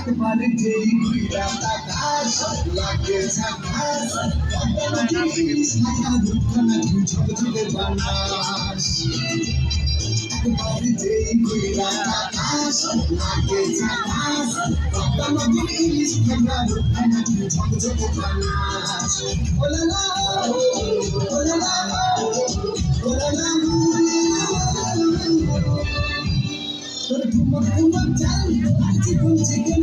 একবারে যেই ঘুরা তাকাস লাগে ঝাকাস ছায়া দুখানা ছোট ছোট বানাস একবারে যেই ঘুরা তাকাস লাগে ঝাকাস ইলিশ ছায়া দুখানা ছোট ছোট বানাস ওলালা ওলালা ওলালা তোর ঠুমক ঠুমক চাল আজকে বলছে কেন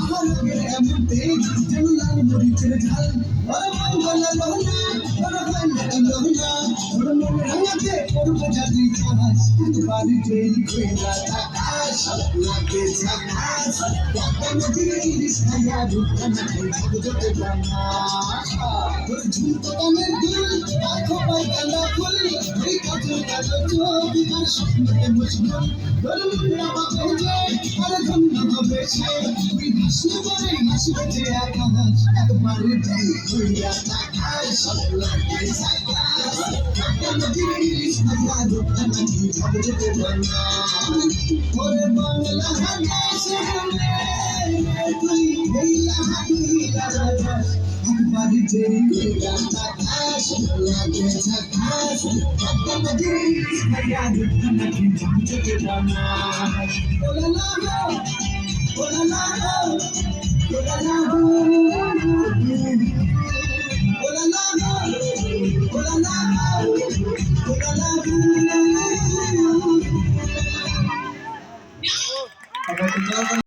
আমার রঙের এমন তেজ যেন লাল মরিচের ঝাল ওর মন গলা লোহনা ওর গলা লোহনা ওর মন রাঙাতে করবো জাতি চাষ একবারে যেই খোলা আকাশ লাগে ঝাকাস বাবা নদীর ইলিশ খায়া দুখানা ছোট ছোট বানাস তোর ঝুমকো কানের দুল আঁখো পাই কালা ফুল এই কাজল কাজল চোখ আর স্বপ্নকে মজনুন তোর মুন্না বাবা যে আর ধন্যা হবে সে তুই হাসলে পরে হাসবে যে আকাশ একবারে যেই খোলা আকাশ লাগে ঝাকাস বাবা নদীর ইলিশ খায়া দুখানা ছোট ছোট বানাস ওরে বাংলা হাসে তুই হেলা হাতিলা একবারে যেই খোলা আকাশ লাগে ঝাকাস বাবা নদীর ইলিশ খায়া দুখানা ছোট ছোট বানাস ওলালা ওলালা ওলালা ওলালা ওলালা